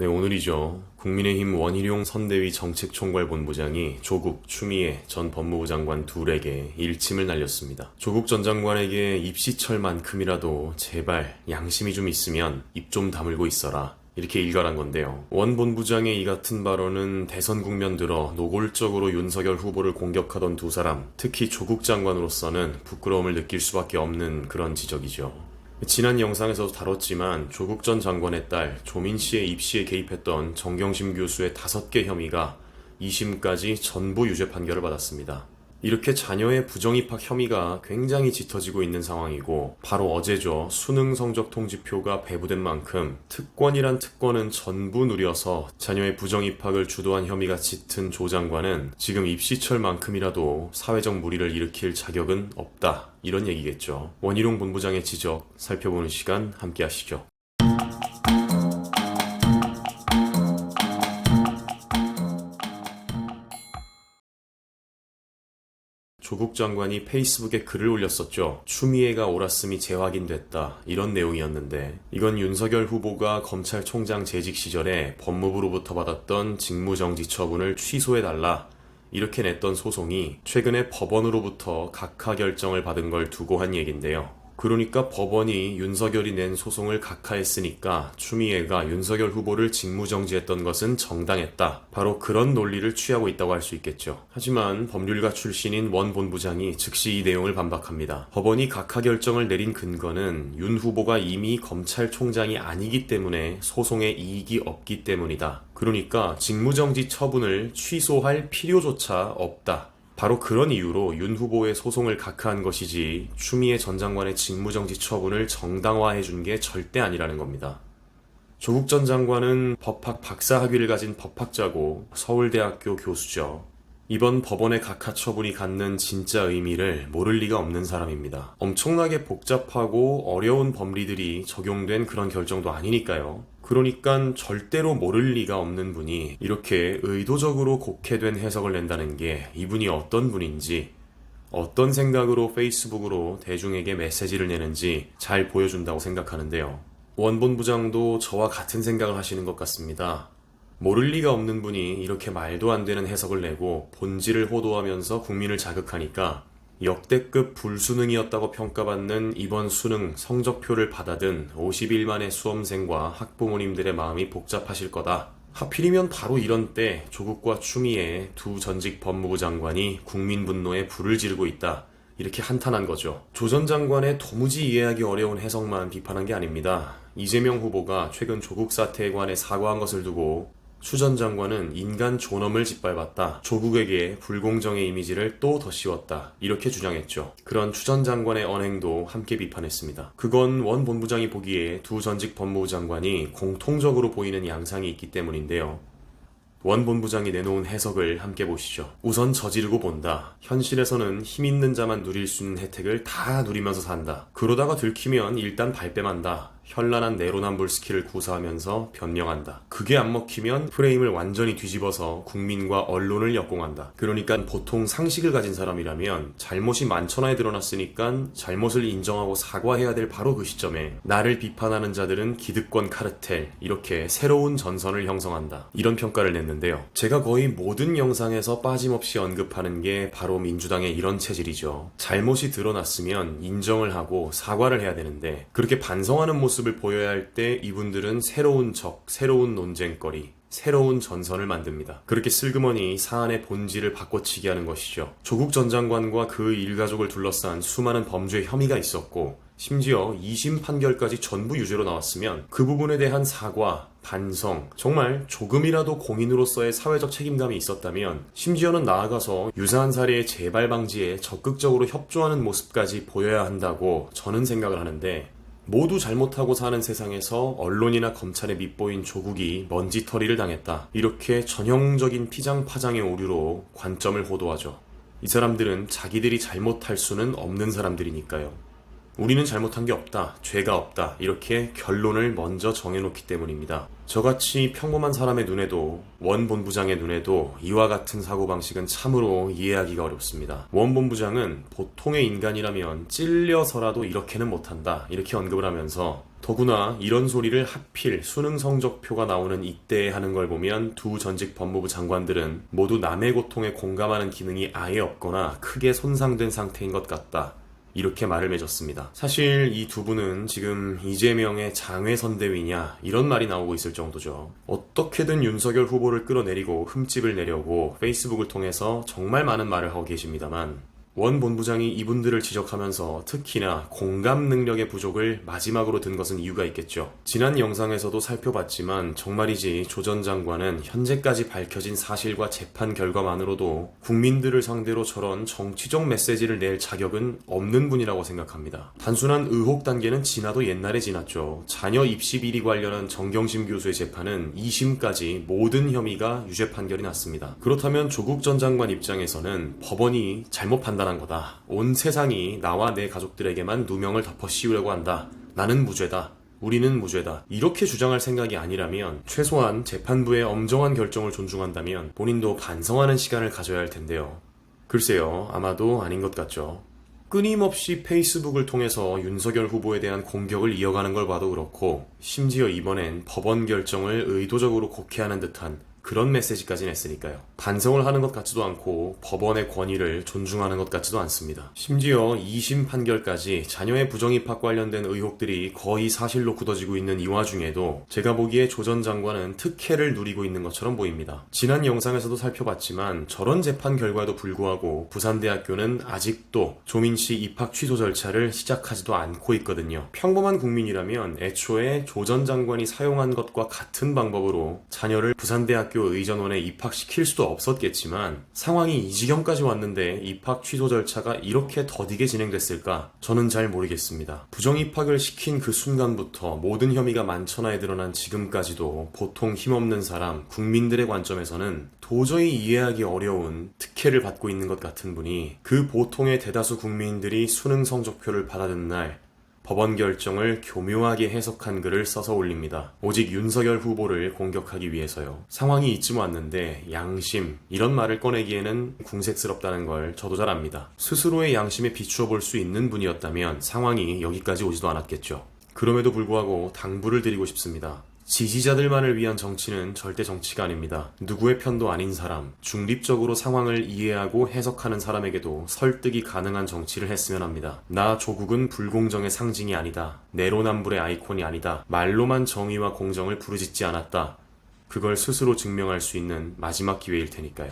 네, 오늘이죠. 국민의힘 원희룡 선대위 정책총괄본부장이 조국, 추미애 전 법무부 장관 둘에게 일침을 날렸습니다. 조국 전 장관에게 입시철만큼이라도 제발 양심이 좀 있으면 입 좀 다물고 있어라. 이렇게 일갈한 건데요. 원 본부장의 이 같은 발언은 대선 국면 들어 노골적으로 윤석열 후보를 공격하던 두 사람, 특히 조국 장관으로서는 부끄러움을 느낄 수밖에 없는 그런 지적이죠. 지난 영상에서도 다뤘지만 조국 전 장관의 딸 조민 씨의 입시에 개입했던 정경심 교수의 5개 혐의가 2심까지 전부 유죄 판결을 받았습니다. 이렇게 자녀의 부정입학 혐의가 굉장히 짙어지고 있는 상황이고, 바로 어제죠. 수능 성적 통지표가 배부된 만큼 특권이란 특권은 전부 누려서 자녀의 부정입학을 주도한 혐의가 짙은 조 장관은 지금 입시철만큼이라도 사회적 물의를 일으킬 자격은 없다, 이런 얘기겠죠. 원희룡 본부장의 지적 살펴보는 시간 함께 하시죠. 조국 장관이 페이스북에 글을 올렸었죠. 추미애가 옳았음이 재확인됐다, 이런 내용이었는데, 이건 윤석열 후보가 검찰총장 재직 시절에 법무부로부터 받았던 직무정지 처분을 취소해달라 이렇게 냈던 소송이 최근에 법원으로부터 각하 결정을 받은 걸 두고 한 얘긴데요. 그러니까 법원이 윤석열이 낸 소송을 각하했으니까 추미애가 윤석열 후보를 직무정지했던 것은 정당했다, 바로 그런 논리를 취하고 있다고 할 수 있겠죠. 하지만 법률가 출신인 원 본부장이 즉시 이 내용을 반박합니다. 법원이 각하 결정을 내린 근거는 윤 후보가 이미 검찰총장이 아니기 때문에 소송에 이익이 없기 때문이다. 그러니까 직무정지 처분을 취소할 필요조차 없다. 바로 그런 이유로 윤 후보의 소송을 각하한 것이지 추미애 전 장관의 직무정지 처분을 정당화해준 게 절대 아니라는 겁니다. 조국 전 장관은 법학 박사학위를 가진 법학자고 서울대학교 교수죠. 이번 법원의 각하 처분이 갖는 진짜 의미를 모를 리가 없는 사람입니다. 엄청나게 복잡하고 어려운 법리들이 적용된 그런 결정도 아니니까요. 그러니까 절대로 모를 리가 없는 분이 이렇게 의도적으로 곡해된 해석을 낸다는 게 이분이 어떤 분인지, 어떤 생각으로 페이스북으로 대중에게 메시지를 내는지 잘 보여준다고 생각하는데요. 원 본부장도 저와 같은 생각을 하시는 것 같습니다. 모를 리가 없는 분이 이렇게 말도 안 되는 해석을 내고 본질을 호도하면서 국민을 자극하니까 역대급 불수능이었다고 평가받는 이번 수능 성적표를 받아든 51만의 수험생과 학부모님들의 마음이 복잡하실 거다. 하필이면 바로 이런 때 조국과 추미애 두 전직 법무부 장관이 국민 분노에 불을 지르고 있다, 이렇게 한탄한 거죠. 조 전 장관의 도무지 이해하기 어려운 해석만 비판한 게 아닙니다. 이재명 후보가 최근 조국 사태에 관해 사과한 것을 두고 추 전 장관은 인간 존엄을 짓밟았다, 조국에게 불공정의 이미지를 또 더 씌웠다, 이렇게 주장했죠. 그런 추 전 장관의 언행도 함께 비판했습니다. 그건 원 본부장이 보기에 두 전직 법무부 장관이 공통적으로 보이는 양상이 있기 때문인데요. 원 본부장이 내놓은 해석을 함께 보시죠. 우선 저지르고 본다. 현실에서는 힘 있는 자만 누릴 수 있는 혜택을 다 누리면서 산다. 그러다가 들키면 일단 발뺌한다. 현란한 내로남불 스킬을 구사하면서 변명한다. 그게 안 먹히면 프레임을 완전히 뒤집어서 국민과 언론을 역공한다. 그러니까 보통 상식을 가진 사람이라면 잘못이 만천하에 드러났으니까 잘못을 인정하고 사과해야 될 바로 그 시점에 나를 비판하는 자들은 기득권 카르텔, 이렇게 새로운 전선을 형성한다, 이런 평가를 냈는데요. 제가 거의 모든 영상에서 빠짐없이 언급하는 게 바로 민주당의 이런 체질이죠. 잘못이 드러났으면 인정을 하고 사과를 해야 되는데, 그렇게 반성하는 모습을 보여야 할 때 이분들은 새로운 적, 새로운 논쟁거리, 새로운 전선을 만듭니다. 그렇게 슬그머니 사안의 본질을 바꿔치기 하는 것이죠. 조국 전 장관과 그 일가족을 둘러싼 수많은 범죄 혐의가 있었고, 심지어 2심 판결까지 전부 유죄로 나왔으면 그 부분에 대한 사과, 반성, 정말 조금이라도 공인으로서의 사회적 책임감이 있었다면, 심지어는 나아가서 유사한 사례의 재발 방지에 적극적으로 협조하는 모습까지 보여야 한다고 저는 생각을 하는데, 모두 잘못하고 사는 세상에서 언론이나 검찰에 밑보인 조국이 먼지털이를 당했다, 이렇게 전형적인 피장파장의 오류로 관점을 호도하죠. 이 사람들은 자기들이 잘못할 수는 없는 사람들이니까요. 우리는 잘못한 게 없다, 죄가 없다, 이렇게 결론을 먼저 정해놓기 때문입니다. 저같이 평범한 사람의 눈에도, 원 본부장의 눈에도 이와 같은 사고방식은 참으로 이해하기가 어렵습니다. 원 본부장은 보통의 인간이라면 찔려서라도 이렇게는 못한다, 이렇게 언급을 하면서 더구나 이런 소리를 하필 수능 성적표가 나오는 이때에 하는 걸 보면 두 전직 법무부 장관들은 모두 남의 고통에 공감하는 기능이 아예 없거나 크게 손상된 상태인 것 같다, 이렇게 말을 맺었습니다. 사실 이 두 분은 지금 이재명의 장외선대위냐 이런 말이 나오고 있을 정도죠. 어떻게든 윤석열 후보를 끌어내리고 흠집을 내려고 페이스북을 통해서 정말 많은 말을 하고 계십니다만, 원 본부장이 이분들을 지적하면서 특히나 공감 능력의 부족을 마지막으로 든 것은 이유가 있겠죠. 지난 영상에서도 살펴봤지만 정말이지 조 전 장관은 현재까지 밝혀진 사실과 재판 결과만으로도 국민들을 상대로 저런 정치적 메시지를 낼 자격은 없는 분이라고 생각합니다. 단순한 의혹 단계는 지나도 옛날에 지났죠. 자녀 입시 비리 관련한 정경심 교수의 재판은 2심까지 모든 혐의가 유죄 판결이 났습니다. 그렇다면 조국 전 장관 입장에서는 법원이 잘못 판단한 거다. 온 세상이 나와 내 가족들에게만 누명을 덮어 씌우려고 한다. 나는 무죄다. 우리는 무죄다. 이렇게 주장할 생각이 아니라면 최소한 재판부의 엄정한 결정을 존중한다면 본인도 반성하는 시간을 가져야 할 텐데요. 글쎄요, 아마도 아닌 것 같죠. 끊임없이 페이스북을 통해서 윤석열 후보에 대한 공격을 이어가는 걸 봐도 그렇고, 심지어 이번엔 법원 결정을 의도적으로 곡해하는 듯한 그런 메시지까지 냈으니까요. 반성을 하는 것 같지도 않고 법원의 권위를 존중하는 것 같지도 않습니다. 심지어 2심 판결까지 자녀의 부정입학 관련된 의혹들이 거의 사실로 굳어지고 있는 이 와중에도 제가 보기에 조 전 장관은 특혜를 누리고 있는 것처럼 보입니다. 지난 영상에서도 살펴봤지만 저런 재판 결과에도 불구하고 부산대학교는 아직도 조민씨 입학 취소 절차를 시작하지도 않고 있거든요. 평범한 국민이라면 애초에 조 전 장관이 사용한 것과 같은 방법으로 자녀를 부산대학교 의전원에 입학시킬 수도 없었겠지만 상황이 이 지경까지 왔는데 입학 취소 절차가 이렇게 더디게 진행됐을까? 저는 잘 모르겠습니다. 부정입학을 시킨 그 순간부터 모든 혐의가 만천하에 드러난 지금까지도 보통 힘없는 사람, 국민들의 관점에서는 도저히 이해하기 어려운 특혜를 받고 있는 것 같은 분이 그 보통의 대다수 국민들이 수능 성적표를 받아든 날 법원 결정을 교묘하게 해석한 글을 써서 올립니다. 오직 윤석열 후보를 공격하기 위해서요. 상황이 이쯤 왔는데 양심, 이런 말을 꺼내기에는 궁색스럽다는 걸 저도 잘 압니다. 스스로의 양심에 비추어 볼 수 있는 분이었다면 상황이 여기까지 오지도 않았겠죠. 그럼에도 불구하고 당부를 드리고 싶습니다. 지지자들만을 위한 정치는 절대 정치가 아닙니다. 누구의 편도 아닌 사람, 중립적으로 상황을 이해하고 해석하는 사람에게도 설득이 가능한 정치를 했으면 합니다. 나 조국은 불공정의 상징이 아니다. 내로남불의 아이콘이 아니다. 말로만 정의와 공정을 부르짖지 않았다. 그걸 스스로 증명할 수 있는 마지막 기회일 테니까요.